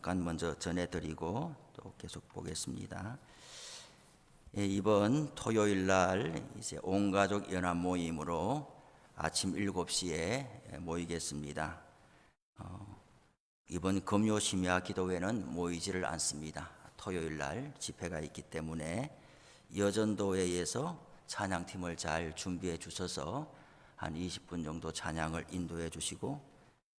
잠깐 먼저 전해드리고 또 계속 보겠습니다. 이번 토요일 날 이제 온 가족 연합 모임으로 아침 7시에 모이겠습니다. 이번 금요 심야 기도회는 모이지를 않습니다. 토요일 날 집회가 있기 때문에 여전도회에서 찬양팀을 잘 준비해 주셔서 한 20분 정도 찬양을 인도해 주시고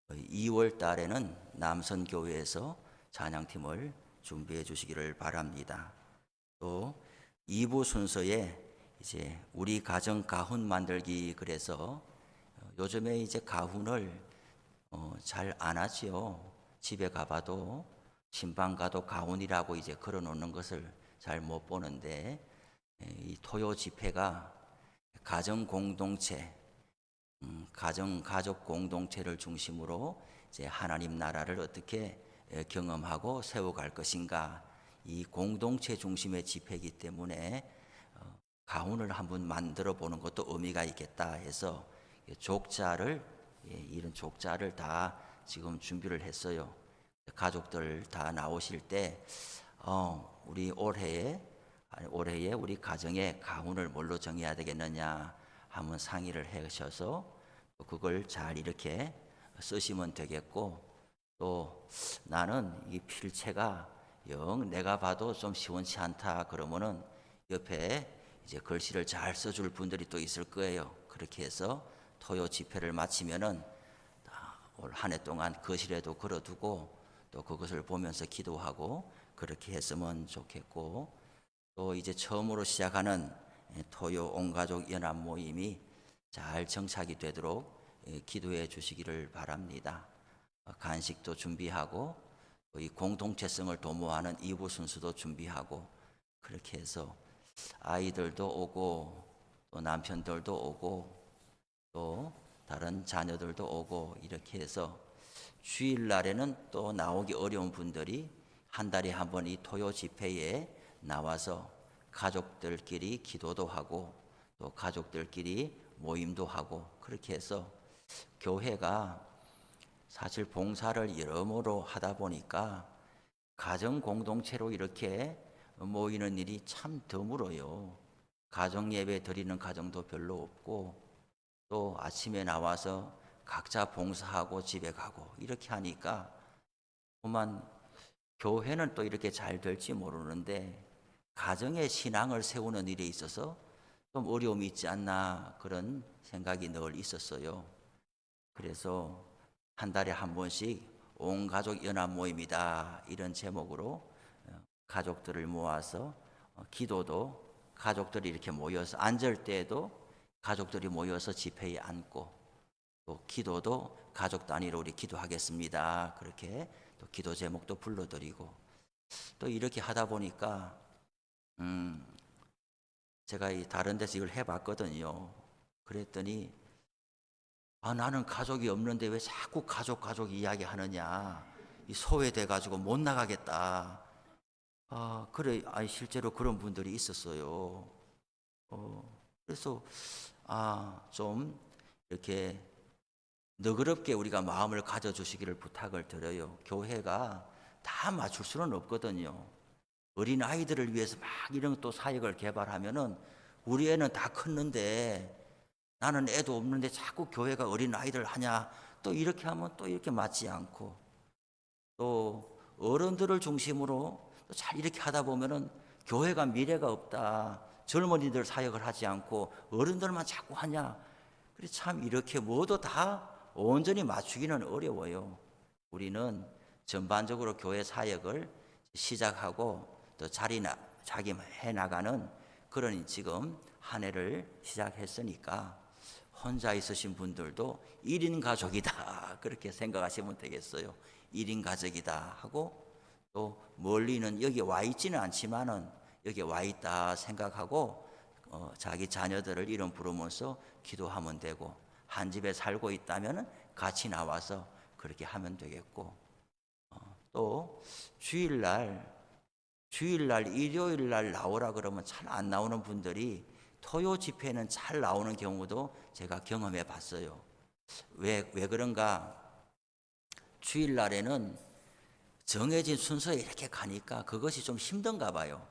2월 달에는 남선교회에서 찬양팀을 준비해 주시기를 바랍니다. 또 2부 순서에 이제 우리 가정 가훈 만들기, 그래서 요즘에 이제 가훈을 잘 안 하지요. 집에 가봐도 신방 가도 가훈이라고 이제 걸어 놓는 것을 잘 못 보는데, 이 토요 집회가 가정 공동체, 가족 공동체를 중심으로 이제 하나님 나라를 어떻게 경험하고 세워갈 것인가, 이 공동체 중심의 집회이기 때문에 가훈을 한번 만들어 보는 것도 의미가 있겠다 해서 족자를, 이런 족자를 다 지금 준비를 했어요. 가족들 다 나오실 때 우리 올해에 우리 가정의 가훈을 뭘로 정해야 되겠느냐 한번 상의를 하셔서 그걸 잘 이렇게 쓰시면 되겠고, 또 나는 이 필체가 영 내가 봐도 좀 시원치 않다 그러면은 옆에 이제 글씨를 잘 써줄 분들이 또 있을 거예요. 그렇게 해서 토요 집회를 마치면은 올 한 해 동안 거실에도 걸어두고 또 그것을 보면서 기도하고 그렇게 했으면 좋겠고, 또 이제 처음으로 시작하는 토요 온가족 연합 모임이 잘 정착이 되도록 기도해 주시기를 바랍니다. 간식도 준비하고 이 공동체성을 도모하는 2부 순서도 준비하고, 그렇게 해서 아이들도 오고 또 남편들도 오고 또 다른 자녀들도 오고, 이렇게 해서 주일날에는 또 나오기 어려운 분들이 한 달에 한 번 이 토요 집회에 나와서 가족들끼리 기도도 하고 또 가족들끼리 모임도 하고, 그렇게 해서 교회가 사실 봉사를 여러모로 하다 보니까 가정 공동체로 이렇게 모이는 일이 참 드물어요. 가정 예배 드리는 가정도 별로 없고, 또 아침에 나와서 각자 봉사하고 집에 가고 이렇게 하니까 그만 교회는 또 이렇게 잘 될지 모르는데 가정의 신앙을 세우는 일에 있어서 좀 어려움이 있지 않나, 그런 생각이 늘 있었어요. 그래서 한 달에 한 번씩 온 가족 연합 모임이다 이런 제목으로 가족들을 모아서 기도도 가족들이 이렇게 모여서 앉을 때에도 가족들이 모여서 집회에 앉고, 또 기도도 가족 단위로 우리 기도하겠습니다 그렇게 또 기도 제목도 불러드리고, 또 이렇게 하다 보니까 제가 이 다른 데서 이걸 해봤거든요. 그랬더니 나는 가족이 없는데 왜 자꾸 가족 이야기하느냐, 이 소외돼 가지고 못 나가겠다. 그래, 실제로 그런 분들이 있었어요. 그래서 좀 이렇게 너그럽게 우리가 마음을 가져주시기를 부탁을 드려요. 교회가 다 맞출 수는 없거든요. 어린 아이들을 위해서 막 이런 또 사역을 개발하면은 우리 애는 다 컸는데 나는 애도 없는데 자꾸 교회가 어린 아이들 하냐, 또 이렇게 하면 또 이렇게 맞지 않고, 또 어른들을 중심으로 잘 이렇게 하다 보면은 교회가 미래가 없다, 젊은이들 사역을 하지 않고 어른들만 자꾸 하냐, 그래 참 이렇게 모두 다 온전히 맞추기는 어려워요. 우리는 전반적으로 교회 사역을 시작하고 또 자기 해나가는 그런 지금 한 해를 시작했으니까 혼자 있으신 분들도 1인 가족이다 그렇게 생각하시면 되겠어요. 1인 가족이다 하고, 또 멀리는 여기 와 있지는 않지만은 여기 와 있다 생각하고 자기 자녀들을 이름 부르면서 기도하면 되고, 한 집에 살고 있다면 같이 나와서 그렇게 하면 되겠고, 또 주일날 일요일날 나오라 그러면 잘 안 나오는 분들이 토요 집회는 잘 나오는 경우도 제가 경험해 봤어요. 왜 그런가? 주일날에는 정해진 순서에 이렇게 가니까 그것이 좀 힘든가 봐요.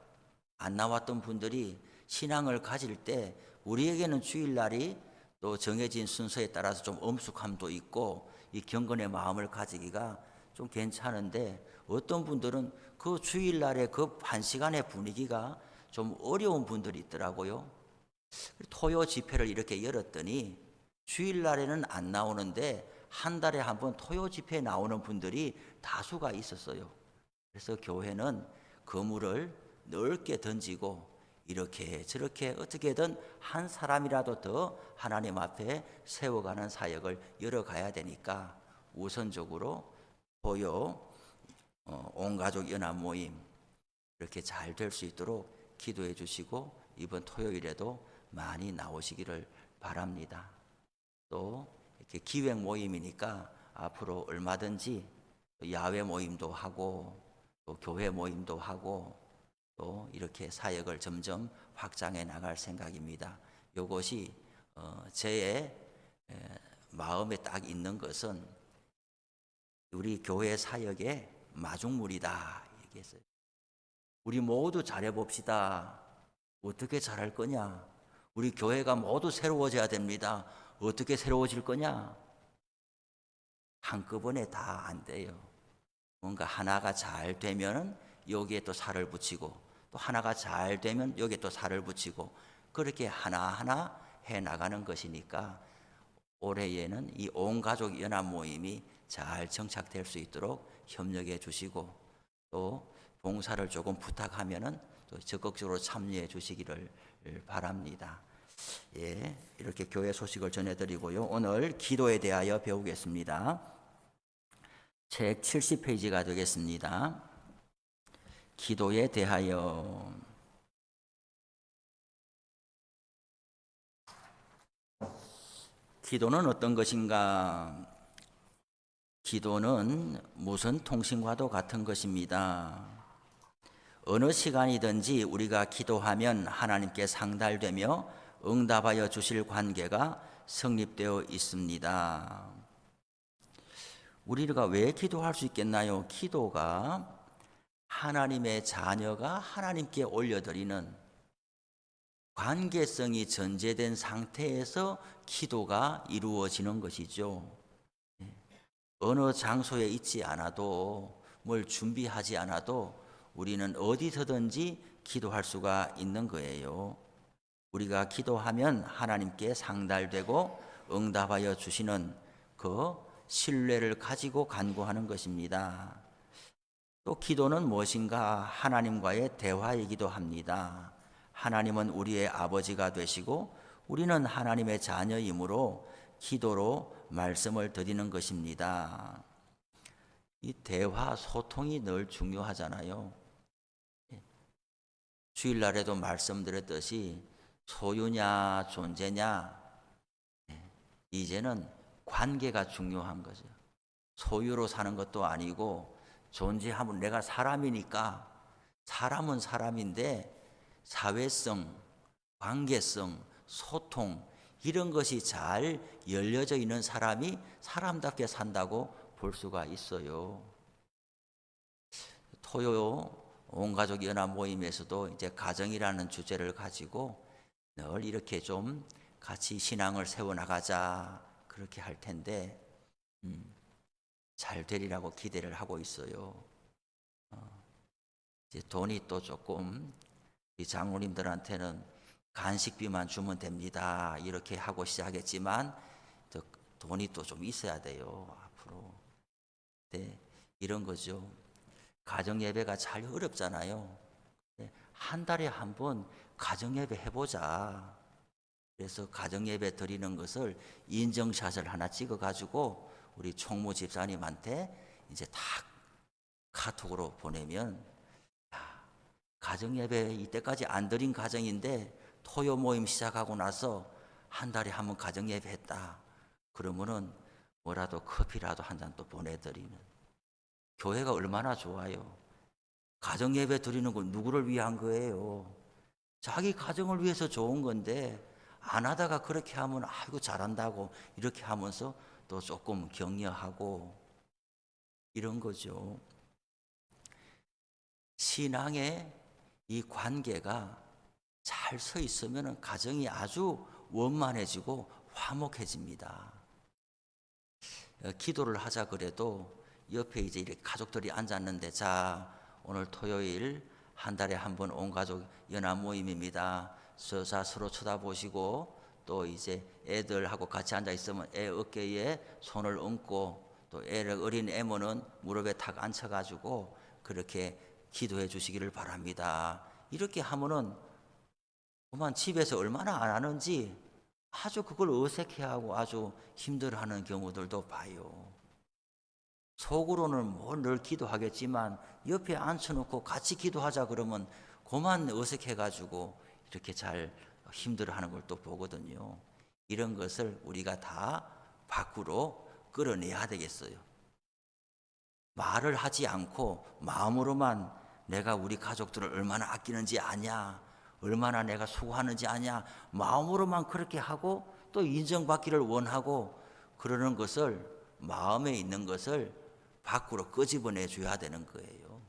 안 나왔던 분들이 신앙을 가질 때 우리에게는 주일날이 또 정해진 순서에 따라서 좀 엄숙함도 있고 이 경건의 마음을 가지기가 좀 괜찮은데 어떤 분들은 그 주일날의 그 한 시간의 분위기가 좀 어려운 분들이 있더라고요. 토요 집회를 이렇게 열었더니 주일날에는 안 나오는데 한 달에 한 번 토요 집회에 나오는 분들이 다수가 있었어요. 그래서 교회는 그물을 넓게 던지고 이렇게 저렇게 어떻게든 한 사람이라도 더 하나님 앞에 세워가는 사역을 열어가야 되니까 우선적으로 토요 온 가족 연합 모임 이렇게 잘 될 수 있도록 기도해 주시고 이번 토요일에도 많이 나오시기를 바랍니다. 또 이렇게 기획 모임이니까 앞으로 얼마든지 야외 모임도 하고 또 교회 모임도 하고 또 이렇게 사역을 점점 확장해 나갈 생각입니다. 이것이 제 마음에 딱 있는 것은 우리 교회 사역의 마중물이다 얘기했어요. 우리 모두 잘해 봅시다. 어떻게 잘할 거냐? 우리 교회가 모두 새로워져야 됩니다. 어떻게 새로워질 거냐? 한꺼번에 다 안 돼요. 뭔가 하나가 잘 되면 여기에 또 살을 붙이고 또 하나가 잘 되면 여기에 또 살을 붙이고 그렇게 하나하나 해 나가는 것이니까 올해에는 이 온 가족 연합 모임이 잘 정착될 수 있도록 협력해 주시고 또 봉사를 조금 부탁하면은 또 적극적으로 참여해 주시기를 바랍니다. 예, 이렇게 교회 소식을 전해드리고요. 오늘 기도에 대하여 배우겠습니다. 책 70페이지가 되겠습니다. 기도에 대하여. 기도는 어떤 것인가? 기도는 무선 통신과도 같은 것입니다. 어느 시간이든지 우리가 기도하면 하나님께 상달되며 응답하여 주실 관계가 성립되어 있습니다. 우리가 왜 기도할 수 있겠나요? 기도가 하나님의 자녀가 하나님께 올려드리는 관계성이 전제된 상태에서 기도가 이루어지는 것이죠. 어느 장소에 있지 않아도 뭘 준비하지 않아도 우리는 어디서든지 기도할 수가 있는 거예요. 우리가 기도하면 하나님께 상달되고 응답하여 주시는 그 신뢰를 가지고 간구하는 것입니다. 또 기도는 무엇인가? 하나님과의 대화이기도 합니다. 하나님은 우리의 아버지가 되시고 우리는 하나님의 자녀이므로 기도로 말씀을 드리는 것입니다. 이 대화, 소통이 늘 중요하잖아요. 주일날에도 말씀드렸듯이 소유냐 존재냐 이제는 관계가 중요한 거죠. 소유로 사는 것도 아니고 존재하면 내가 사람이니까 사람은 사람인데 사회성, 관계성, 소통 이런 것이 잘 열려져 있는 사람이 사람답게 산다고 볼 수가 있어요. 토요 온가족 연합 모임에서도 이제 가정이라는 주제를 가지고 늘 이렇게 좀 같이 신앙을 세워나가자 그렇게 할 텐데 잘 되리라고 기대를 하고 있어요. 이제 돈이 또 조금 이 장로님들한테는 간식비만 주면 됩니다 이렇게 하고 시작했지만 또 돈이 또 좀 있어야 돼요 앞으로. 네, 이런 거죠. 가정 예배가 잘 어렵잖아요. 한 달에 한 번 가정 예배 해보자. 그래서 가정 예배 드리는 것을 인증샷을 하나 찍어 가지고 우리 총무 집사님한테 이제 다 카톡으로 보내면 가정 예배 이때까지 안 드린 가정인데 토요 모임 시작하고 나서 한 달에 한 번 가정 예배 했다. 그러면은 뭐라도 커피라도 한 잔 또 보내드리는. 교회가 얼마나 좋아요. 가정 예배 드리는 건 누구를 위한 거예요? 자기 가정을 위해서 좋은 건데 안 하다가 그렇게 하면 아이고 잘한다고 이렇게 하면서 또 조금 격려하고 이런 거죠. 신앙의 이 관계가 잘 서 있으면 가정이 아주 원만해지고 화목해집니다. 기도를 하자 그래도 옆에 이제 이렇게 가족들이 앉았는데, 자, 오늘 토요일 한 달에 한 번 온 가족 연합 모임입니다. 자, 서로 쳐다보시고, 또 이제 애들하고 같이 앉아 있으면 애 어깨에 손을 얹고, 또 애를 어린 애모는 무릎에 탁 앉혀가지고 그렇게 기도해 주시기를 바랍니다. 이렇게 하면은 그만 집에서 얼마나 안 하는지 아주 그걸 어색해하고 아주 힘들어하는 경우들도 봐요. 속으로는 뭐 늘 기도하겠지만 옆에 앉혀놓고 같이 기도하자 그러면 그만 어색해가지고 이렇게 잘 힘들어하는 걸 또 보거든요. 이런 것을 우리가 다 밖으로 끌어내야 되겠어요. 말을 하지 않고 마음으로만 내가 우리 가족들을 얼마나 아끼는지 아냐, 얼마나 내가 수고하는지 아냐, 마음으로만 그렇게 하고 또 인정받기를 원하고 그러는 것을, 마음에 있는 것을 밖으로 끄집어내 줘야 되는 거예요.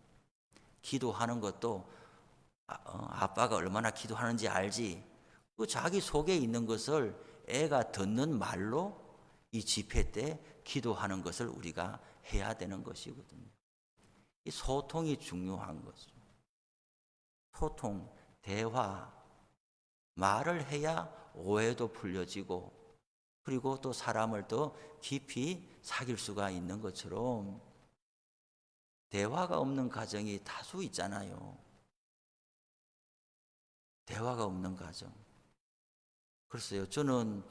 기도하는 것도 아빠가 얼마나 기도하는지 알지, 그 자기 속에 있는 것을 애가 듣는 말로 이 집회 때 기도하는 것을 우리가 해야 되는 것이거든요. 이 소통이 중요한 거죠. 소통, 대화, 말을 해야 오해도 풀려지고, 그리고 또 사람을 더 깊이 사귈 수가 있는 것처럼 대화가 없는 가정이 다수 있잖아요. 대화가 없는 가정. 글쎄요, 저는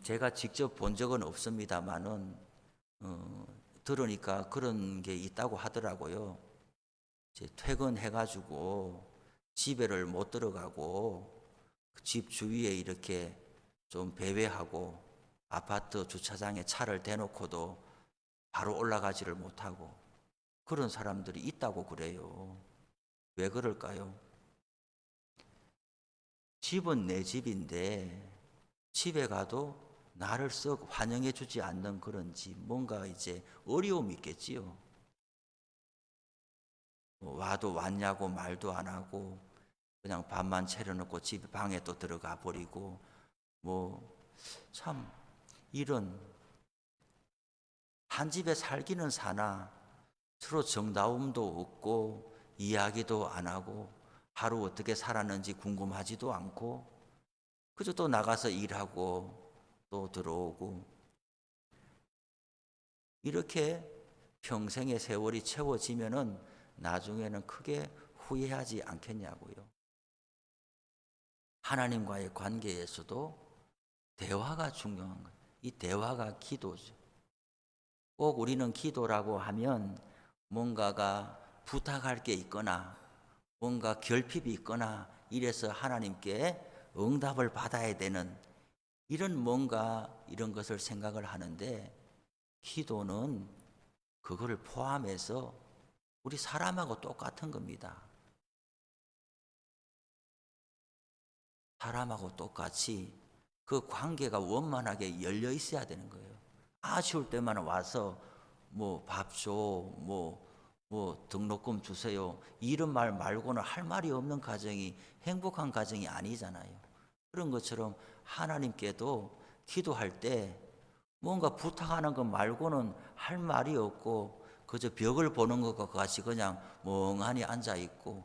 제가 직접 본 적은 없습니다만은 들으니까 그런 게 있다고 하더라고요. 이제 퇴근해가지고 집에를 못 들어가고 집 주위에 이렇게 좀 배회하고 아파트 주차장에 차를 대놓고도 바로 올라가지를 못하고 그런 사람들이 있다고 그래요. 왜 그럴까요? 집은 내 집인데 집에 가도 나를 썩 환영해 주지 않는 그런지 뭔가 이제 어려움이 있겠지요. 와도 왔냐고 말도 안 하고 그냥 밥만 차려놓고 집 방에 또 들어가 버리고, 뭐 참 이런, 한 집에 살기는 사나 서로 정다움도 없고 이야기도 안 하고 하루 어떻게 살았는지 궁금하지도 않고 그저 또 나가서 일하고 또 들어오고, 이렇게 평생의 세월이 채워지면은 나중에는 크게 후회하지 않겠냐고요. 하나님과의 관계에서도 대화가 중요한 거예요. 이 대화가 기도죠. 꼭 우리는 기도라고 하면 뭔가가 부탁할 게 있거나 뭔가 결핍이 있거나 이래서 하나님께 응답을 받아야 되는 이런 뭔가 이런 것을 생각을 하는데, 기도는 그거를 포함해서 우리 사람하고 똑같은 겁니다. 사람하고 똑같이 그 관계가 원만하게 열려 있어야 되는 거예요. 아쉬울 때만 와서 뭐 밥 줘, 뭐 등록금 주세요, 이런 말 말고는 할 말이 없는 가정이 행복한 가정이 아니잖아요. 그런 것처럼 하나님께도 기도할 때 뭔가 부탁하는 것 말고는 할 말이 없고 그저 벽을 보는 것과 같이 그냥 멍하니 앉아 있고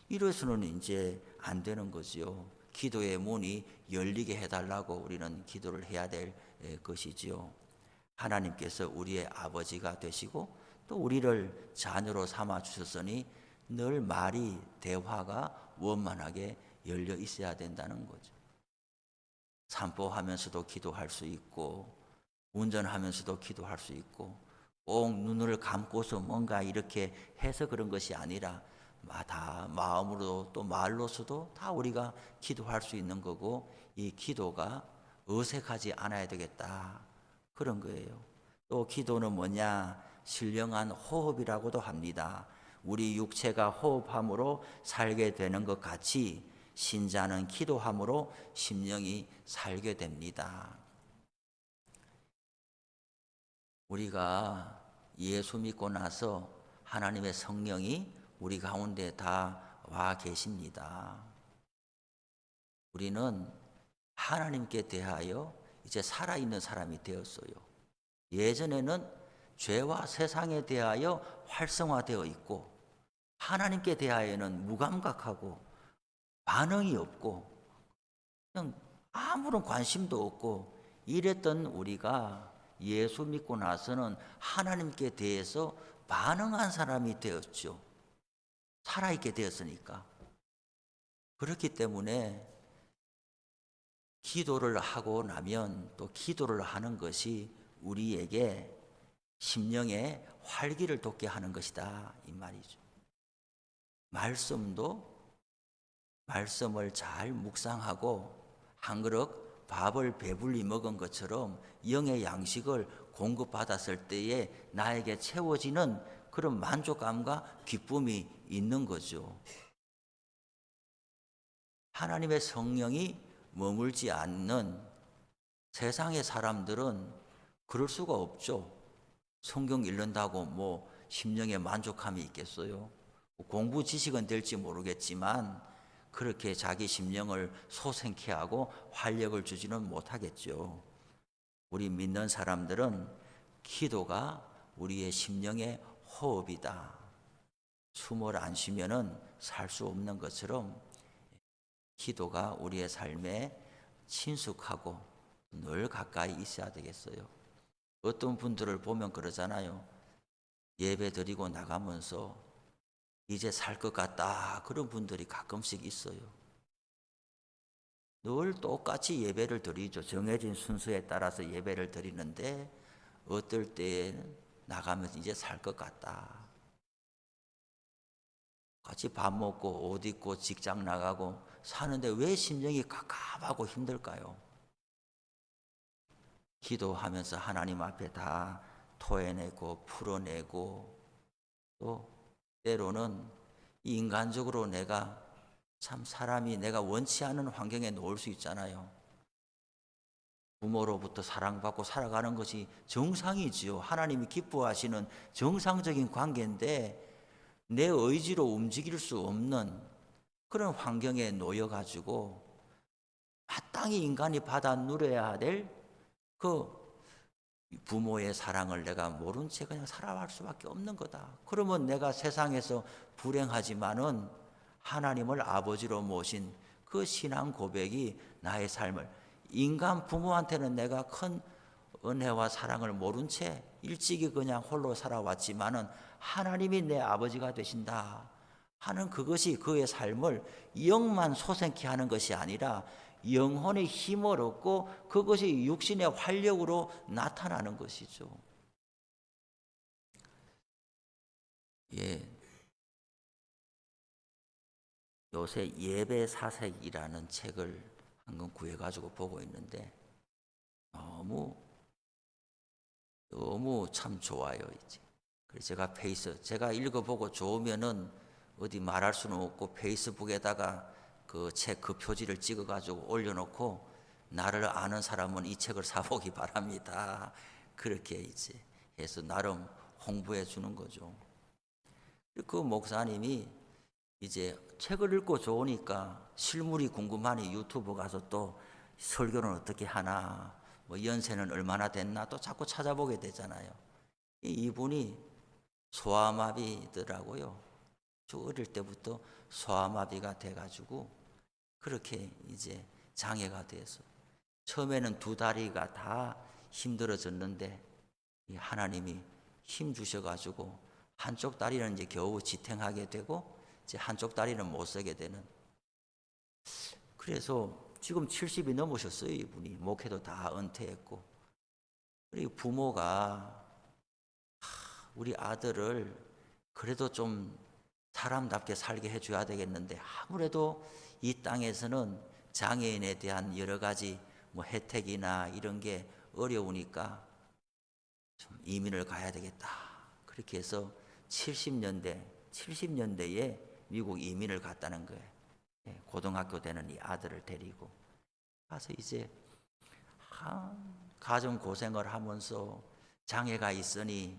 이래서는 이제 안 되는 거지요. 기도의 문이 열리게 해달라고 우리는 기도를 해야 될 것이지요. 하나님께서 우리의 아버지가 되시고 또 우리를 자녀로 삼아 주셨으니 늘 말이, 대화가 원만하게 열려 있어야 된다는 거죠. 산보하면서도 기도할 수 있고 운전하면서도 기도할 수 있고 꼭 눈을 감고서 뭔가 이렇게 해서 그런 것이 아니라 다 마음으로 또 말로서도 다 우리가 기도할 수 있는 거고, 이 기도가 어색하지 않아야 되겠다 그런 거예요. 또 기도는 뭐냐? 신령한 호흡이라고도 합니다. 우리 육체가 호흡함으로 살게 되는 것 같이 신자는 기도함으로 심령이 살게 됩니다. 우리가 예수 믿고 나서 하나님의 성령이 우리 가운데 다 와 계십니다. 우리는 하나님께 대하여 이제 살아있는 사람이 되었어요. 예전에는 죄와 세상에 대하여 활성화되어 있고 하나님께 대하여는 무감각하고 반응이 없고 그냥 아무런 관심도 없고 이랬던 우리가 예수 믿고 나서는 하나님께 대해서 반응한 사람이 되었죠. 살아있게 되었으니까. 그렇기 때문에 기도를 하고 나면 또 기도를 하는 것이 우리에게 심령의 활기를 돋게 하는 것이다 이 말이죠. 말씀을 잘 묵상하고 한 그릇 밥을 배불리 먹은 것처럼 영의 양식을 공급받았을 때에 나에게 채워지는 그런 만족감과 기쁨이 있는 거죠. 하나님의 성령이 머물지 않는 세상의 사람들은 그럴 수가 없죠. 성경 읽는다고 뭐 심령에 만족함이 있겠어요? 공부 지식은 될지 모르겠지만 그렇게 자기 심령을 소생케 하고 활력을 주지는 못하겠죠. 우리 믿는 사람들은 기도가 우리의 심령의 호흡이다. 숨을 안 쉬면은 살 수 없는 것처럼 기도가 우리의 삶에 친숙하고 늘 가까이 있어야 되겠어요. 어떤 분들을 보면 그러잖아요. 예배 드리고 나가면서 이제 살 것 같다 그런 분들이 가끔씩 있어요. 늘 똑같이 예배를 드리죠. 정해진 순서에 따라서 예배를 드리는데 어떨 때에는 나가면서 이제 살 것 같다. 같이 밥 먹고 옷 입고 직장 나가고 사는데 왜 심령이 갑갑하고 힘들까요? 기도하면서 하나님 앞에 다 토해내고 풀어내고 또 때로는 인간적으로 내가 참 사람이 내가 원치 않은 환경에 놓을 수 있잖아요. 부모로부터 사랑받고 살아가는 것이 정상이지요. 하나님이 기뻐하시는 정상적인 관계인데 내 의지로 움직일 수 없는 그런 환경에 놓여가지고 마땅히 인간이 받아 누려야 될 그 부모의 사랑을 내가 모른 채 그냥 살아갈 수밖에 없는 거다. 그러면 내가 세상에서 불행하지만은 하나님을 아버지로 모신 그 신앙 고백이 나의 삶을 인간 부모한테는 내가 큰 은혜와 사랑을 모른 채 일찍이 그냥 홀로 살아왔지만은 하나님이 내 아버지가 되신다 하는 그것이 그의 삶을 영만 소생케 하는 것이 아니라 영혼의 힘을 얻고 그것이 육신의 활력으로 나타나는 것이죠. 예. 요새 예배 사색이라는 책을 한 권 구해가지고 보고 있는데 너무 참 좋아요 이제. 그래서 제가 읽어보고 좋으면은 어디 말할 수는 없고 페이스북에다가 그 책 그 표지를 찍어가지고 올려놓고 나를 아는 사람은 이 책을 사보기 바랍니다. 그렇게 이제 해서 나름 홍보해 주는 거죠. 그 목사님이 이제 책을 읽고 좋으니까 실물이 궁금하니 유튜브 가서 또 설교는 어떻게 하나, 뭐 연세는 얼마나 됐나 또 자꾸 찾아보게 되잖아요. 이분이 소아마비더라고요. 저 어릴 때부터 소아마비가 돼가지고 그렇게 이제 장애가 돼서 처음에는 두 다리가 다 힘들어졌는데 하나님이 힘 주셔가지고 한쪽 다리는 이제 겨우 지탱하게 되고 이제 한쪽 다리는 못 쓰게 되는. 그래서 지금 70이 넘으셨어요. 이분이 목회도 다 은퇴했고. 그리고 부모가 우리 아들을 그래도 좀 사람답게 살게 해줘야 되겠는데 아무래도 이 땅에서는 장애인에 대한 여러 가지 뭐 혜택이나 이런 게 어려우니까 좀 이민을 가야 되겠다. 그렇게 해서 70년대에 미국 이민을 갔다는 거예요. 고등학교 되는 이 아들을 데리고 가서 이제 가정 고생을 하면서 장애가 있으니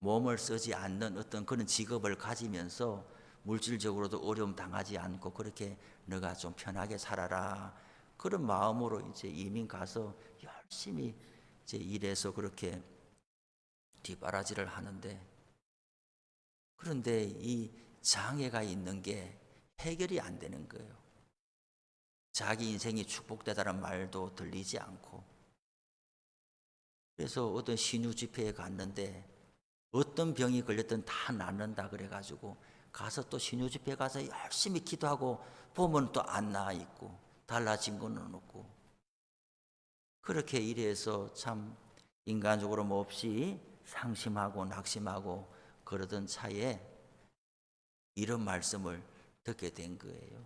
몸을 쓰지 않는 어떤 그런 직업을 가지면서 물질적으로도 어려움 당하지 않고 그렇게 너가 좀 편하게 살아라. 그런 마음으로 이제 이민 가서 열심히 이제 일해서 그렇게 뒷바라지를 하는데, 그런데 이 장애가 있는 게 해결이 안 되는 거예요. 자기 인생이 축복되다는 말도 들리지 않고. 그래서 어떤 신유 집회에 갔는데 어떤 병이 걸렸든 다 낫는다 그래가지고 가서 또 신유 집회 가서 열심히 기도하고 보면 또 안 나아 있고 달라진 거는 없고, 그렇게 일해서 참 인간적으로 몹시 상심하고 낙심하고 그러던 차에 이런 말씀을 듣게 된 거예요.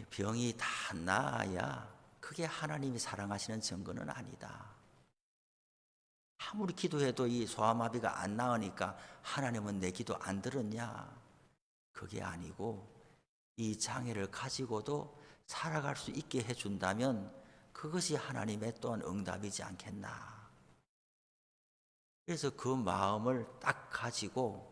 병이 다 나아야 그게 하나님이 사랑하시는 증거는 아니다. 아무리 기도해도 이 소아마비가 안 나으니까 하나님은 내 기도 안 들었냐? 그게 아니고 이 장애를 가지고도 살아갈 수 있게 해준다면 그것이 하나님의 또한 응답이지 않겠나. 그래서 그 마음을 딱 가지고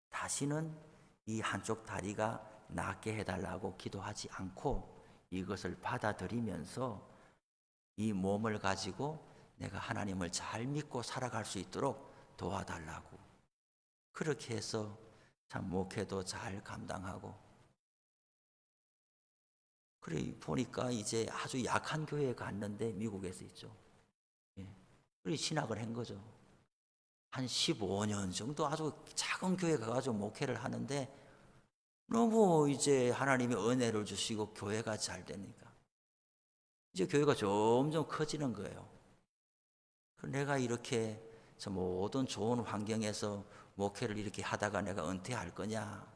다시는 이 한쪽 다리가 낫게 해달라고 기도하지 않고 이것을 받아들이면서 이 몸을 가지고 내가 하나님을 잘 믿고 살아갈 수 있도록 도와달라고, 그렇게 해서 참 목회도 잘 감당하고, 그래 보니까 이제 아주 약한 교회에 갔는데 미국에서 있죠. 그래 신학을 한 거죠. 한 15년 정도 아주 작은 교회 가가지고 목회를 하는데 너무 이제 하나님이 은혜를 주시고 교회가 잘 되니까 이제 교회가 점점 커지는 거예요. 내가 이렇게 저 모든 좋은 환경에서 목회를 이렇게 하다가 내가 은퇴할 거냐?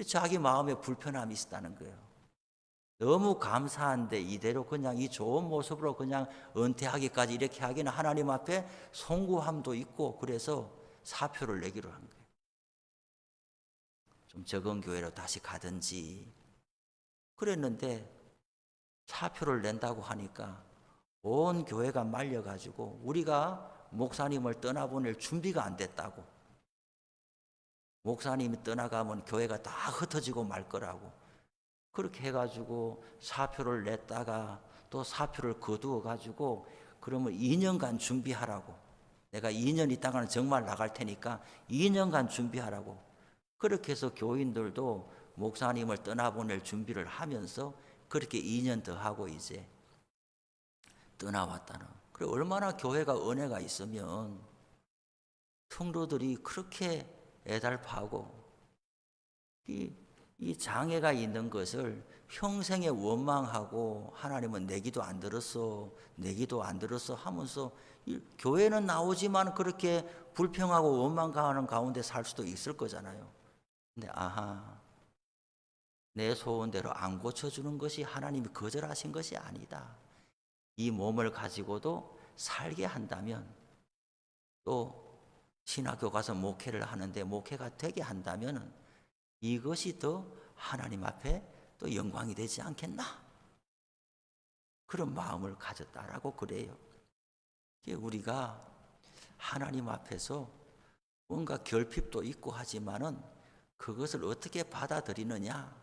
자기 마음에 불편함이 있었다는 거예요. 너무 감사한데 이대로 그냥 이 좋은 모습으로 그냥 은퇴하기까지 이렇게 하기는 하나님 앞에 송구함도 있고, 그래서 사표를 내기로 한 거예요. 좀 적은 교회로 다시 가든지 그랬는데 사표를 낸다고 하니까 온 교회가 말려가지고 우리가 목사님을 떠나보낼 준비가 안 됐다고, 목사님이 떠나가면 교회가 다 흩어지고 말 거라고, 그렇게 해가지고 사표를 냈다가 또 사표를 거두어가지고 그러면 2년간 준비하라고, 내가 2년 있다가는 정말 나갈 테니까 2년간 준비하라고, 그렇게 해서 교인들도 목사님을 떠나보낼 준비를 하면서 그렇게 2년 더 하고 이제 떠나왔다는. 그래 얼마나 교회가 은혜가 있으면 성도들이 그렇게 애달파하고 이 장애가 있는 것을 평생에 원망하고 하나님은 내 기도 안 들었어, 내 기도 안 들었어 하면서 교회는 나오지만 그렇게 불평하고 원망하는 가운데 살 수도 있을 거잖아요. 근데 내 소원대로 안 고쳐주는 것이 하나님이 거절하신 것이 아니다. 이 몸을 가지고도 살게 한다면, 또 신학교 가서 목회를 하는데 목회가 되게 한다면 이것이 더 하나님 앞에 또 영광이 되지 않겠나? 그런 마음을 가졌다라고 그래요. 우리가 하나님 앞에서 뭔가 결핍도 있고 하지만은 그것을 어떻게 받아들이느냐,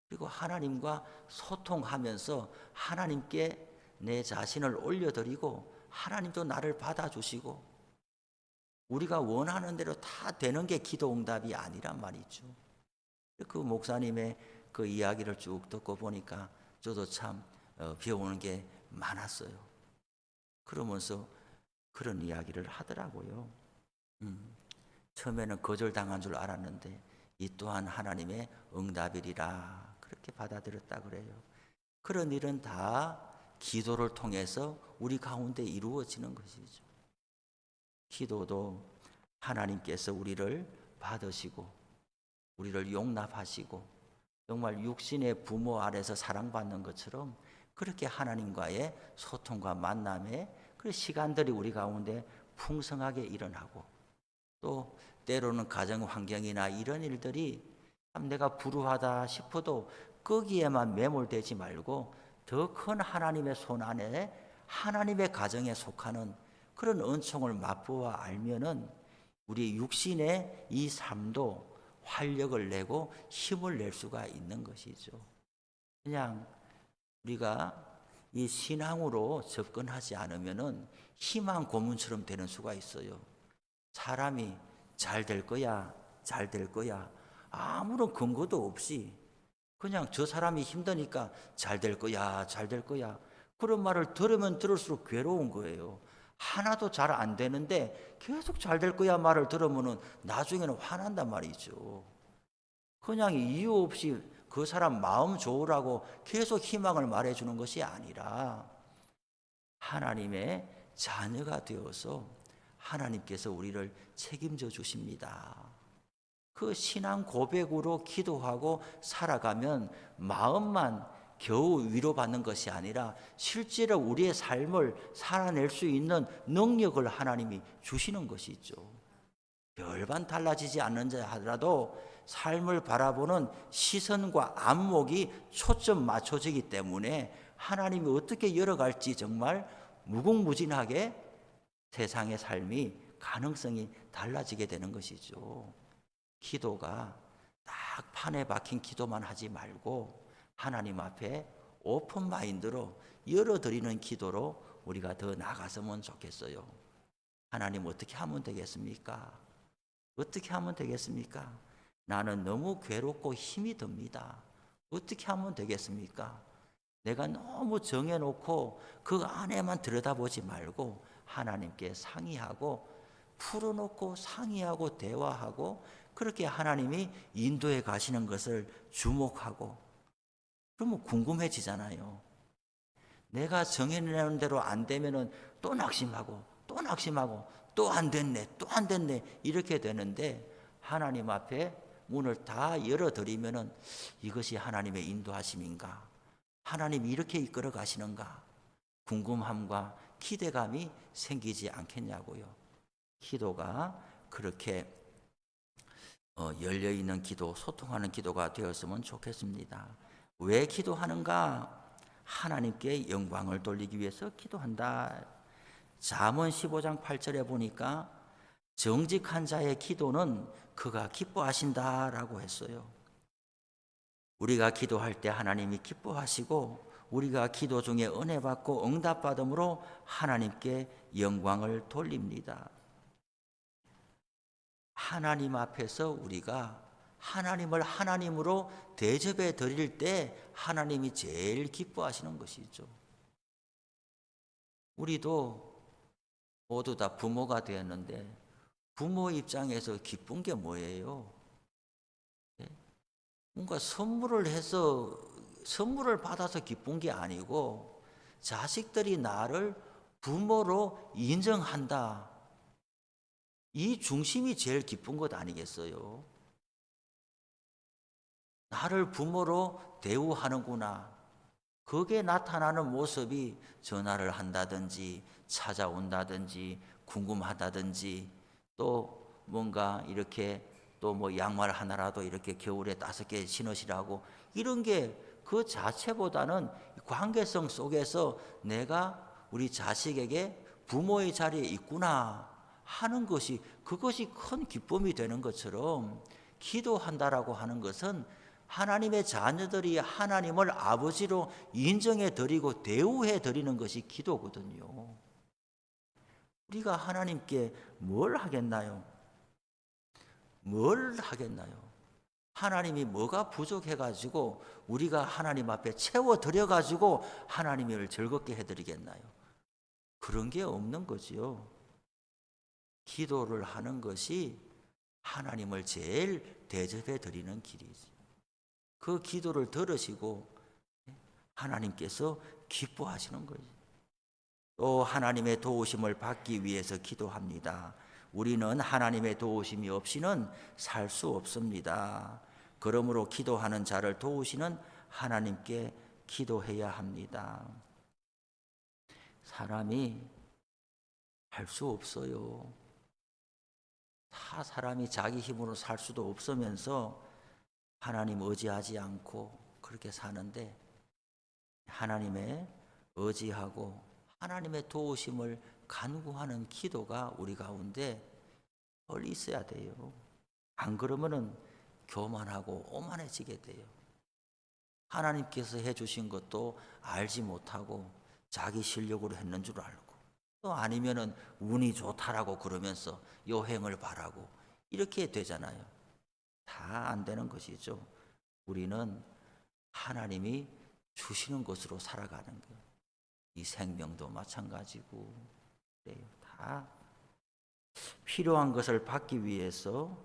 그리고 하나님과 소통하면서 하나님께 내 자신을 올려드리고 하나님도 나를 받아주시고 우리가 원하는 대로 다 되는 게 기도 응답이 아니란 말이죠. 그 목사님의 그 이야기를 쭉 듣고 보니까 저도 참 배우는 게 많았어요. 그러면서 그런 이야기를 하더라고요. 처음에는 거절당한 줄 알았는데 이 또한 하나님의 응답이리라 그렇게 받아들였다 그래요. 그런 일은 다 기도를 통해서 우리 가운데 이루어지는 것이죠. 기도도 하나님께서 우리를 받으시고 우리를 용납하시고 정말 육신의 부모 아래서 사랑받는 것처럼 그렇게 하나님과의 소통과 만남의 그 시간들이 우리 가운데 풍성하게 일어나고, 또 때로는 가정 환경이나 이런 일들이 참 내가 불우하다 싶어도 거기에만 매몰되지 말고 더 큰 하나님의 손 안에 하나님의 가정에 속하는 그런 은총을 맛보아 알면은 우리 육신의 이 삶도 활력을 내고 힘을 낼 수가 있는 것이죠. 그냥 우리가 이 신앙으로 접근하지 않으면은 희망 고문처럼 되는 수가 있어요. 사람이 잘 될 거야, 잘 될 거야. 아무런 근거도 없이 그냥 저 사람이 힘드니까 잘 될 거야, 잘 될 거야. 그런 말을 들으면 들을수록 괴로운 거예요. 하나도 잘 안 되는데 계속 잘 될 거야 말을 들으면은 나중에는 화난단 말이죠. 그냥 이유 없이 그 사람 마음 좋으라고 계속 희망을 말해주는 것이 아니라 하나님의 자녀가 되어서 하나님께서 우리를 책임져 주십니다. 그 신앙 고백으로 기도하고 살아가면 마음만 겨우 위로받는 것이 아니라 실제로 우리의 삶을 살아낼 수 있는 능력을 하나님이 주시는 것이죠. 별반 달라지지 않는다 하더라도 삶을 바라보는 시선과 안목이 초점 맞춰지기 때문에 하나님이 어떻게 열어갈지 정말 무궁무진하게 세상의 삶이 가능성이 달라지게 되는 것이죠. 기도가 딱 판에 박힌 기도만 하지 말고 하나님 앞에 오픈 마인드로 열어드리는 기도로 우리가 더 나아갔으면 좋겠어요. 하나님 어떻게 하면 되겠습니까? 어떻게 하면 되겠습니까? 나는 너무 괴롭고 힘이 듭니다. 어떻게 하면 되겠습니까? 내가 너무 정해놓고 그 안에만 들여다보지 말고 하나님께 상의하고 풀어놓고 상의하고 대화하고 그렇게 하나님이 인도해 가시는 것을 주목하고 그러면 궁금해지잖아요. 내가 정해놓은 대로 안 되면은 또 낙심하고 또 낙심하고 또 안 됐네 또 안 됐네 이렇게 되는데 하나님 앞에 문을 다 열어드리면은 이것이 하나님의 인도하심인가? 하나님이 이렇게 이끌어 가시는가? 궁금함과 기대감이 생기지 않겠냐고요. 기도가 그렇게 열려있는 기도, 소통하는 기도가 되었으면 좋겠습니다. 왜 기도하는가? 하나님께 영광을 돌리기 위해서 기도한다. 잠언 15장 8절에 보니까 정직한 자의 기도는 그가 기뻐하신다라고 했어요. 우리가 기도할 때 하나님이 기뻐하시고 우리가 기도 중에 은혜 받고 응답 받음으로 하나님께 영광을 돌립니다. 하나님 앞에서 우리가 하나님을 하나님으로 대접해 드릴 때 하나님이 제일 기뻐하시는 것이죠. 우리도 모두 다 부모가 되었는데 부모 입장에서 기쁜 게 뭐예요? 뭔가 선물을 해서 선물을 받아서 기쁜 게 아니고 자식들이 나를 부모로 인정한다. 이 중심이 제일 기쁜 것 아니겠어요? 나를 부모로 대우하는구나. 거기에 나타나는 모습이 전화를 한다든지 찾아온다든지 궁금하다든지 또 뭔가 이렇게 또 뭐 양말 하나라도 이렇게 겨울에 5개 신으시라고 이런 게 그 자체보다는 관계성 속에서 내가 우리 자식에게 부모의 자리에 있구나 하는 것이 그것이 큰 기쁨이 되는 것처럼 기도한다라고 하는 것은 하나님의 자녀들이 하나님을 아버지로 인정해 드리고 대우해 드리는 것이 기도거든요. 우리가 하나님께 뭘 하겠나요? 뭘 하겠나요? 하나님이 뭐가 부족해 가지고 우리가 하나님 앞에 채워 드려 가지고 하나님을 즐겁게 해 드리겠나요? 그런 게 없는 거지요. 기도를 하는 것이 하나님을 제일 대접해 드리는 길이지. 그 기도를 들으시고 하나님께서 기뻐하시는 거지. 또 하나님의 도우심을 받기 위해서 기도합니다. 우리는 하나님의 도우심이 없이는 살 수 없습니다. 그러므로 기도하는 자를 도우시는 하나님께 기도해야 합니다. 사람이 할 수 없어요. 다 사람이 자기 힘으로 살 수도 없으면서 하나님 의지하지 않고 그렇게 사는데 하나님의 의지하고 하나님의 도우심을 간구하는 기도가 우리 가운데 늘 있어야 돼요. 안 그러면은 교만하고 오만해지게 돼요. 하나님께서 해주신 것도 알지 못하고 자기 실력으로 했는 줄 알고, 또 아니면은 운이 좋다라고 그러면서 요행을 바라고 이렇게 되잖아요. 다 안 되는 것이죠. 우리는 하나님이 주시는 것으로 살아가는 거예요. 이 생명도 마찬가지고 그래요. 다 필요한 것을 받기 위해서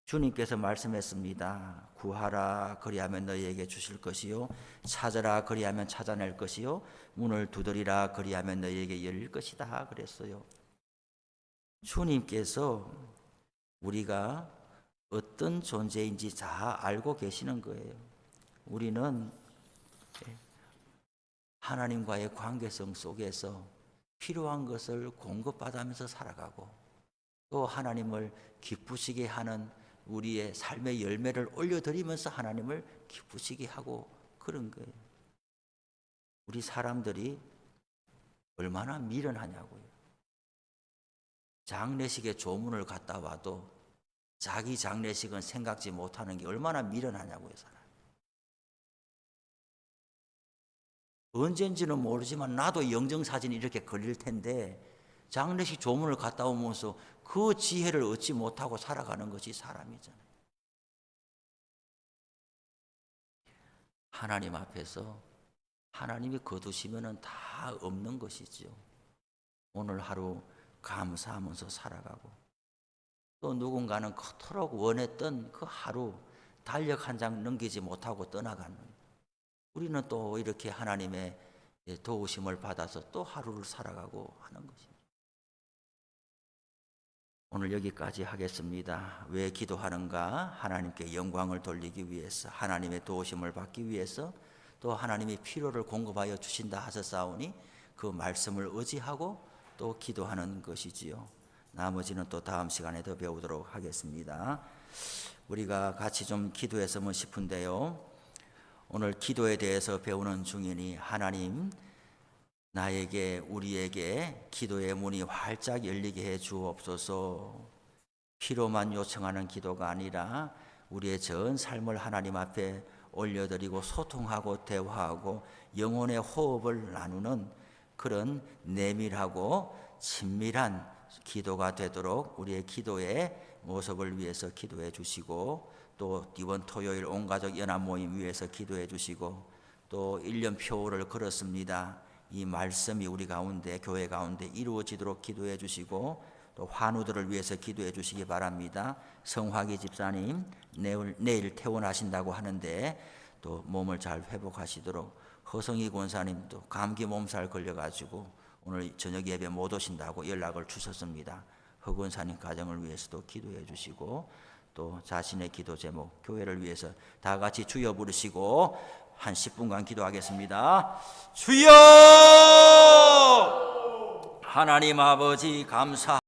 주님께서 말씀했습니다. 구하라 그리하면 너희에게 주실 것이요, 찾아라 그리하면 찾아낼 것이요, 문을 두드리라 그리하면 너희에게 열릴 것이다 그랬어요. 주님께서 우리가 어떤 존재인지 다 알고 계시는 거예요. 우리는 하나님과의 관계성 속에서 필요한 것을 공급받으면서 살아가고, 또 하나님을 기쁘시게 하는 우리의 삶의 열매를 올려드리면서 하나님을 기쁘시게 하고 그런 거예요. 우리 사람들이 얼마나 미련하냐고요. 장례식에 조문을 갔다 와도 자기 장례식은 생각지 못하는 게 얼마나 미련하냐고요. 사람. 언젠지는 모르지만 나도 영정사진이 이렇게 걸릴 텐데 장례식 조문을 갔다 오면서 그 지혜를 얻지 못하고 살아가는 것이 사람이잖아요. 하나님 앞에서 하나님이 거두시면은 다 없는 것이죠. 오늘 하루 감사하면서 살아가고, 또 누군가는 그토록 원했던 그 하루 달력 한 장 넘기지 못하고 떠나가는, 우리는 또 이렇게 하나님의 도우심을 받아서 또 하루를 살아가고 하는 것입니다. 오늘 여기까지 하겠습니다. 왜 기도하는가? 하나님께 영광을 돌리기 위해서, 하나님의 도우심을 받기 위해서, 또 하나님이 필요를 공급하여 주신다 하셨사오니 그 말씀을 의지하고 또 기도하는 것이지요. 나머지는 또 다음 시간에 더 배우도록 하겠습니다. 우리가 같이 좀 기도했으면 싶은데요. 오늘 기도에 대해서 배우는 중이니 하나님, 나에게, 우리에게 기도의 문이 활짝 열리게 해 주옵소서. 필요만 요청하는 기도가 아니라 우리의 전 삶을 하나님 앞에 올려드리고 소통하고 대화하고 영혼의 호흡을 나누는 그런 내밀하고 친밀한 기도가 되도록 우리의 기도의 모습을 위해서 기도해 주시고, 또 이번 토요일 온가족 연합 모임 위해서 기도해 주시고, 또 1년 표를 걸었습니다. 이 말씀이 우리 가운데, 교회 가운데 이루어지도록 기도해 주시고, 또 환우들을 위해서 기도해 주시기 바랍니다. 성화기 집사님 내일 퇴원하신다고 하는데 또 몸을 잘 회복하시도록, 허성희 권사님도 감기 몸살 걸려가지고 오늘 저녁 예배 못 오신다고 연락을 주셨습니다. 허 권사님 가정을 위해서도 기도해 주시고, 또 자신의 기도 제목, 교회를 위해서 다 같이 주여 부르시고 한 10분간 기도하겠습니다. 주여! 하나님 아버지 감사